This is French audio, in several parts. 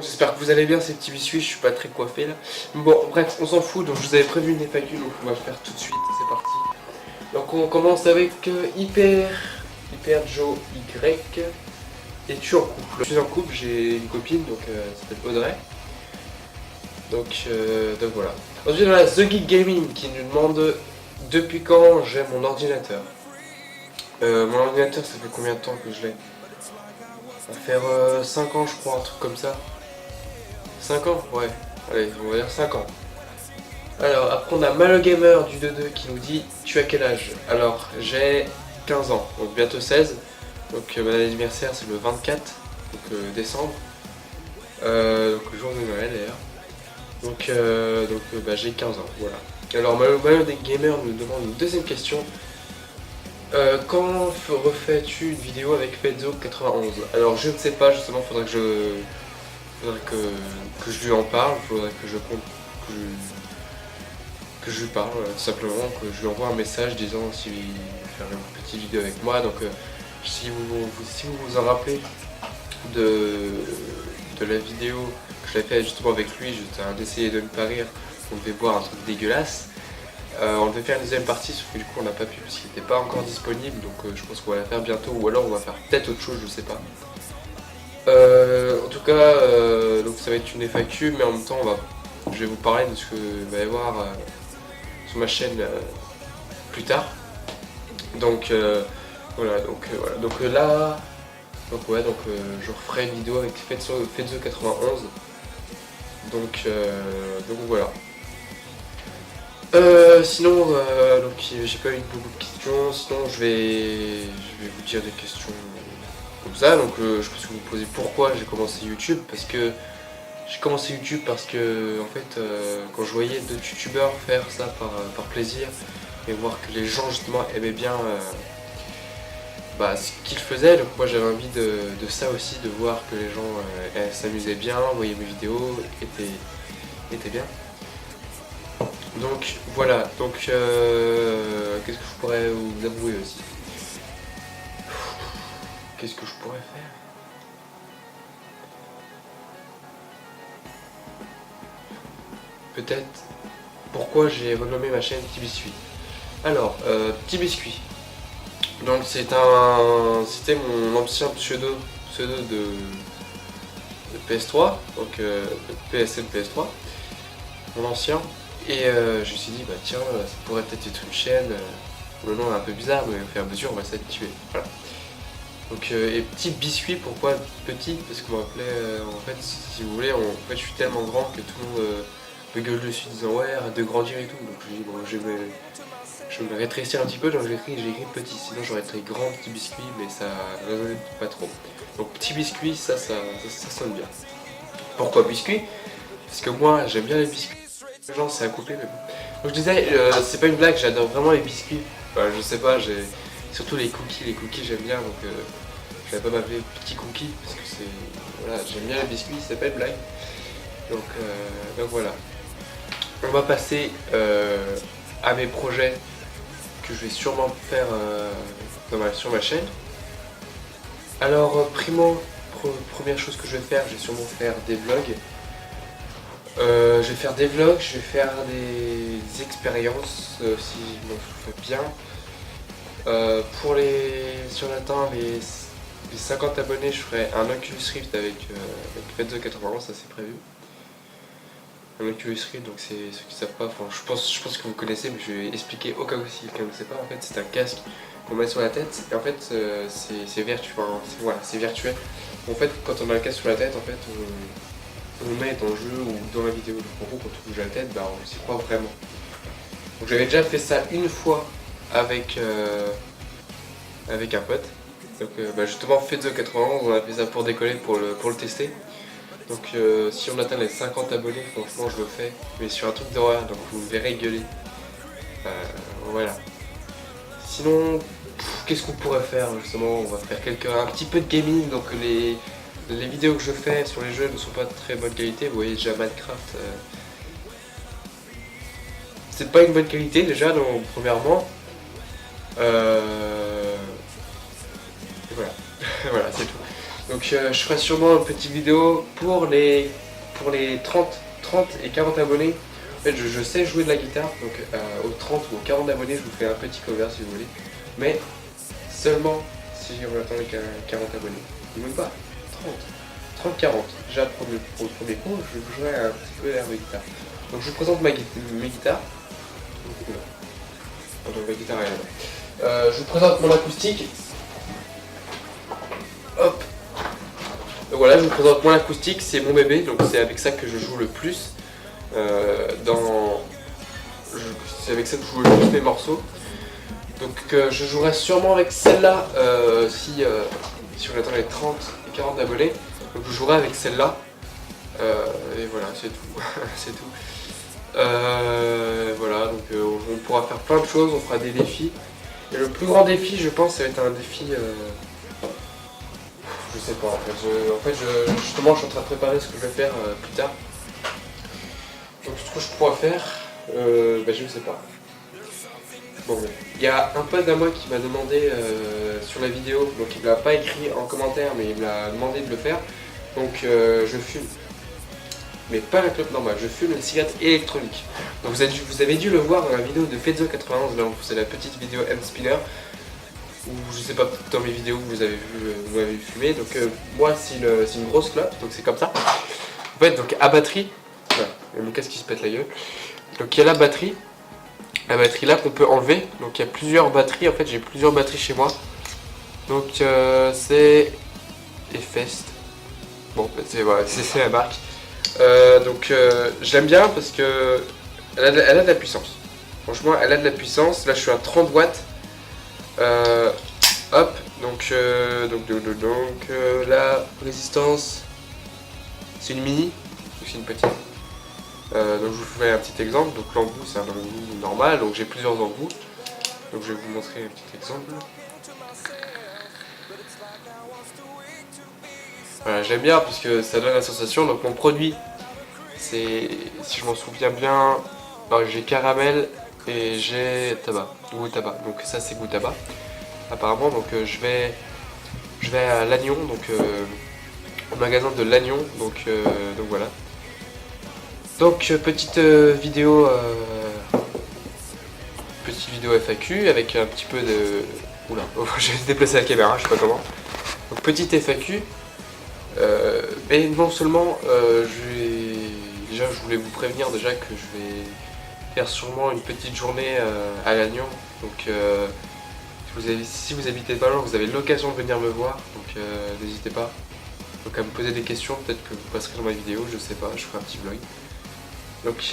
J'espère que vous allez bien ces petits biscuits, je suis pas très coiffé là. Bon bref, on s'en fout, donc je vous avais prévu une FAQ, donc on va le faire tout de suite, c'est parti. Donc on commence avec Hyper Joe Y. Es-tu en couple? Je suis en couple, j'ai une copine, donc ça s'appelle Audrey. Donc voilà. Ensuite on a The Geek Gaming qui nous demande depuis quand j'ai mon ordinateur. Mon ordinateur, ça fait combien de temps que je l'ai? Ça va faire 5 ans je crois, un truc comme ça. 5 ans? Ouais. Allez, on va dire 5 ans. Alors, après on a MaloGamer du 2-2 qui nous dit tu as quel âge? Alors, j'ai 15 ans, donc bientôt 16. Donc mon anniversaire c'est le 24 décembre. Donc le jour de Noël d'ailleurs. Donc j'ai 15 ans, voilà. Alors MaloGamer nous demande une deuxième question. Quand refais-tu une vidéo avec Fedzo91? Alors je ne sais pas, justement, faudrait que je lui en parle, faudrait que je lui parle, tout simplement, que je lui envoie un message disant s'il veut faire une petite vidéo avec moi. Donc si vous en rappelez de la vidéo que je l'ai fait justement avec lui, j'étais en train d'essayer de ne pas rire, on devait boire un truc dégueulasse. On devait faire une deuxième partie, sauf que du coup on n'a pas pu parce qu'il n'était pas encore disponible, donc je pense qu'on va la faire bientôt, ou alors on va faire peut-être autre chose, je sais pas. En tout cas, donc ça va être une FAQ, mais en même temps je vais vous parler de ce qu'il va y avoir sur ma chaîne plus tard. Donc voilà, donc là, je referai une vidéo avec Fedzo91. Donc voilà. Sinon, donc j'ai pas eu beaucoup de questions. Sinon, je vais vous dire des questions comme ça. Donc, je pense que vous me posez pourquoi j'ai commencé YouTube. Parce que j'ai commencé YouTube parce que, en fait, quand je voyais d'autres youtubeurs faire ça par plaisir et voir que les gens justement aimaient bien ce qu'ils faisaient, donc moi j'avais envie de ça aussi, de voir que les gens s'amusaient bien, voyaient mes vidéos, étaient bien. Donc voilà, donc qu'est-ce que je pourrais vous avouer aussi? Qu'est-ce que je pourrais faire? Peut-être pourquoi j'ai renommé ma chaîne Petit Biscuit. Alors, Petit Biscuit. Donc c'était mon ancien pseudo de PS3, donc PSN PS3, mon ancien. Et je me suis dit, bah tiens, ça pourrait peut-être être une chaîne, le nom est un peu bizarre, mais au fur et à mesure, on va s'habituer. Voilà. Donc, et Petit Biscuit, pourquoi petit? Parce qu'on m'appelait, en fait, si vous voulez, en fait, je suis tellement grand que tout le monde me gueule dessus disant, ouais, arrête de grandir et tout. Donc, je dis, bon, je vais me rétrécir un petit peu, donc j'ai écrit petit, sinon j'aurais écrit grand Petit Biscuit, mais ça résonne pas trop. Donc, Petit Biscuit, ça sonne bien. Pourquoi biscuit? Parce que moi, j'aime bien les biscuits. Les gens, c'est à couper, mais bon. Donc, je disais, c'est pas une blague, j'adore vraiment les biscuits. Enfin, je sais pas, surtout les cookies j'aime bien, donc je vais pas m'appeler Petit Cookie, parce que c'est. Voilà, j'aime bien les biscuits, c'est pas une blague. Donc voilà. On va passer à mes projets que je vais sûrement faire sur ma chaîne. Alors, première chose que je vais faire des vlogs. Je vais faire des vlogs, je vais faire des expériences si je m'en souviens bien. Si on atteint les 50 abonnés, je ferai un Oculus Rift avec Fedzo91, ça c'est prévu. Un Oculus Rift, donc c'est ceux qui savent pas, enfin je pense que vous connaissez, mais je vais expliquer au cas où si quelqu'un ne sait pas. En fait, c'est un casque qu'on met sur la tête, et en fait c'est virtuel. Voilà, c'est virtuel. En fait, quand on a le casque sur la tête, en fait on met dans le jeu ou dans la vidéo. Donc en gros, quand on bouge la tête, on s'y croit vraiment. Donc j'avais déjà fait ça une fois avec un pote. Donc justement Fedzo91, on a fait ça pour décoller, pour le tester. Donc si on atteint les 50 abonnés, franchement je le fais, mais sur un truc d'horreur, donc vous me verrez gueuler. Voilà. Sinon, qu'est-ce qu'on pourrait faire justement? On va faire un petit peu de gaming, donc les vidéos que je fais sur les jeux ne sont pas de très bonne qualité. Vous voyez déjà Minecraft, c'est pas une bonne qualité déjà, donc premièrement. Voilà, voilà c'est tout. Donc je ferai sûrement une petite vidéo pour les 30 et 40 abonnés. En fait je sais jouer de la guitare, donc aux 30 ou aux 40 abonnés je vous fais un petit cover si vous voulez. Mais seulement si on attend les 40 abonnés. Même pas 30-40. Déjà pour le premier coup, je jouerai un petit peu l'air de guitare. Donc je vous présente mes guitares. Donc ma guitare est là. Je vous présente mon acoustique. Hop. Donc voilà, je vous présente mon acoustique, c'est mon bébé, donc c'est avec ça que je joue le plus. C'est avec ça que je joue le plus mes morceaux. Donc je jouerai sûrement avec celle-là si on attend les 30 et 40 abonnés. Donc je jouerai avec celle-là. Et voilà, c'est tout. C'est tout. Voilà, donc on pourra faire plein de choses, on fera des défis. Et le plus grand défi, je pense, ça va être un défi... je sais pas, justement, je suis en train de préparer ce que je vais faire plus tard. Donc ce que je pourrais faire, je ne sais pas. Bon, il y a un pote à moi qui m'a demandé sur la vidéo, donc il ne l'a pas écrit en commentaire, mais il m'a demandé de le faire. Donc je fume, mais pas la clope normale, je fume la cigarette électronique. Donc vous avez dû le voir dans la vidéo de Fezzo91, là c'est la petite vidéo M-Spinner, ou je sais pas, dans mes vidéos vous avez vu, vous m'avez fumé. Donc moi c'est une grosse clope, donc c'est comme ça. En fait, donc à batterie, voilà, il y a mon casque qui se pète la gueule. Donc il y a la batterie là qu'on peut enlever. Donc il y a plusieurs batteries, en fait j'ai plusieurs batteries chez moi. Donc c'est Efest. Bon, voilà, c'est la marque. Donc j'aime bien parce que elle a de la puissance. Franchement, elle a de la puissance. Là, je suis à 30 watts. Hop, donc la résistance, c'est une mini, c'est une petite. Donc je vous ferai un petit exemple. Donc l'embout, c'est un embout normal. Donc j'ai plusieurs embouts. Donc je vais vous montrer un petit exemple. Voilà, j'aime bien parce que ça donne la sensation. Donc mon produit, c'est, si je m'en souviens bien, j'ai caramel et j'ai tabac, goût tabac. Donc ça c'est goût tabac apparemment. Donc je vais à Lannion, donc au magasin de Lannion. Donc voilà. Donc petite vidéo FAQ avec un petit peu de... Oula, j'ai déplacé la caméra, je sais pas comment. Donc petite FAQ. Mais non seulement, déjà je voulais vous prévenir déjà que je vais faire sûrement une petite journée à Lannion. Donc si vous habitez pas loin, vous avez l'occasion de venir me voir. Donc n'hésitez pas. Donc à me poser des questions, peut-être que vous passerez dans ma vidéo, je sais pas, je ferai un petit vlog. Donc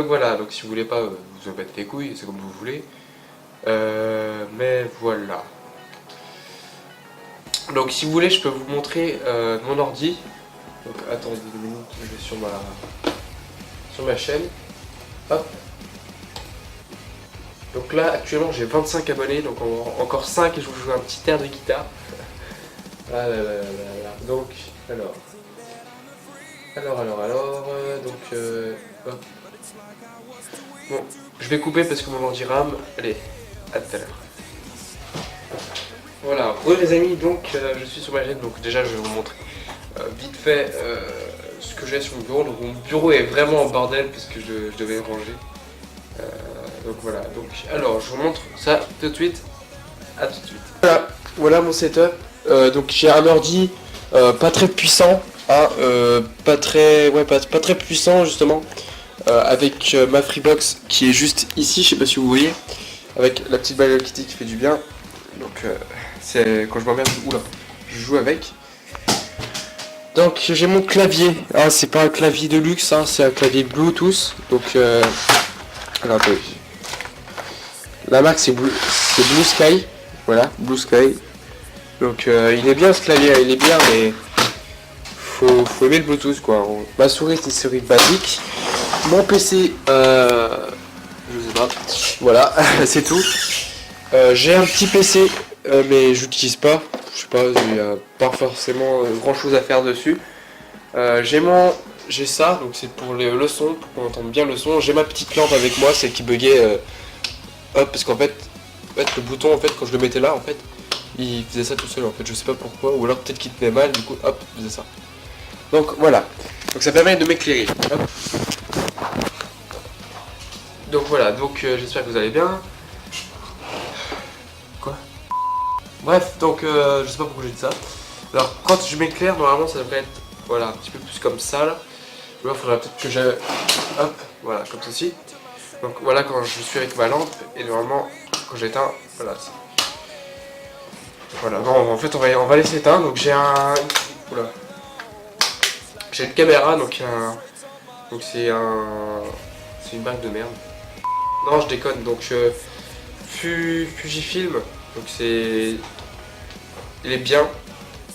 voilà, donc si vous voulez pas, vous en mettez les couilles, c'est comme vous voulez. Mais voilà. Donc si vous voulez, je peux vous montrer mon ordi. Donc attendez 2 minutes, je vais sur ma chaîne. Hop. Donc là actuellement j'ai 25 abonnés, donc encore 5 et je vous joue un petit air de guitare. Ah là là là là. Donc donc hop. Bon, je vais couper parce que mon ordi rame. Allez, à tout à l'heure. Voilà, les amis, donc je suis sur ma chaîne, donc déjà je vais vous montrer vite fait ce que j'ai sur mon bureau. Donc mon bureau est vraiment en bordel parce que je devais le ranger. Donc voilà, donc alors je vous montre ça tout de suite. À tout de suite. Voilà mon setup. Donc j'ai un ordi pas très puissant, hein, pas très puissant justement, avec ma Freebox qui est juste ici, je sais pas si vous voyez, avec la petite balle Kitty qui fait du bien. Donc c'est quand je m'emmerde, oula, je joue avec. Donc j'ai mon clavier, hein, c'est pas un clavier de luxe, hein, c'est un clavier Bluetooth. Donc alors attendez. La marque c'est Blue Sky, voilà, Blue Sky. Donc il est bien ce clavier, il est bien, mais faut aimer le Bluetooth quoi. Ma souris c'est une souris basique. Mon PC, je sais pas, voilà, c'est tout. J'ai un petit PC, mais j'utilise pas, je sais pas, il n'y a pas forcément grand chose à faire dessus. J'ai ça, donc c'est pour le son, pour qu'on entende bien le son. J'ai ma petite lampe avec moi, celle qui buguait, hop, parce qu'en fait, le bouton, en fait, quand je le mettais là, en fait, il faisait ça tout seul en fait, je sais pas pourquoi, ou alors peut-être qu'il tenait mal, du coup hop, il faisait ça. Donc voilà, donc ça permet de m'éclairer. Donc voilà, donc j'espère que vous allez bien. Quoi? Bref, donc je sais pas pourquoi j'ai dit ça. Alors quand je m'éclaire, normalement ça devrait être voilà, un petit peu plus comme ça là. Ou alors il faudrait peut-être que je... Hop, voilà, comme ceci. Donc voilà quand je suis avec ma lampe, et normalement quand j'éteins, voilà. Voilà, non, en fait on va laisser éteindre, donc j'ai un... Oula. J'ai une caméra, donc donc c'est une marque de merde. Non, je déconne, donc Fujifilm, donc c'est... Il est bien,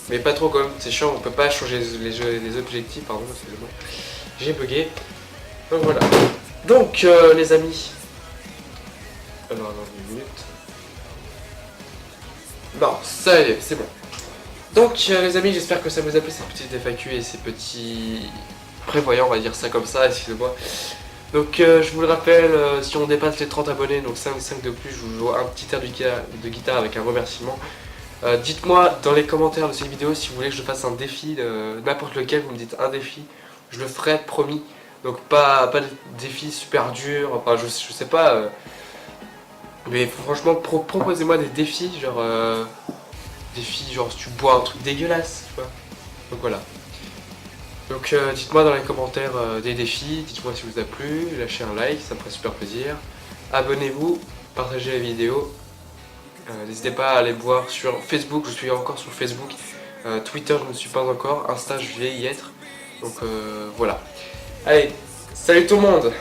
mais pas trop quand même, c'est chiant, on peut pas changer les objectifs, pardon, excusez-moi. J'ai bugué. Donc voilà. Donc les amis. Alors dans une minute. Non, ça y est, c'est bon. Donc les amis, j'espère que ça vous a plu ces petites FAQ et ces petits prévoyants, on va dire ça comme ça, excusez-moi. Donc je vous le rappelle, si on dépasse les 30 abonnés, donc 5 de plus, je vous joue un petit air de guitare avec un remerciement. Dites-moi dans les commentaires de cette vidéo si vous voulez que je fasse un défi, n'importe lequel, vous me dites un défi, je le ferai, promis. Donc pas de défi super dur, enfin je sais pas, mais franchement proposez-moi des défis, genre défis genre si tu bois un truc dégueulasse, tu vois. Donc voilà. Donc dites-moi dans les commentaires des défis, dites-moi si vous a plu, lâchez un like, ça me ferait super plaisir. Abonnez-vous, partagez la vidéo. N'hésitez pas à aller me voir sur Facebook, je suis encore sur Facebook. Twitter, je ne suis pas encore. Insta, je vais y être. Donc voilà. Allez, salut tout le monde!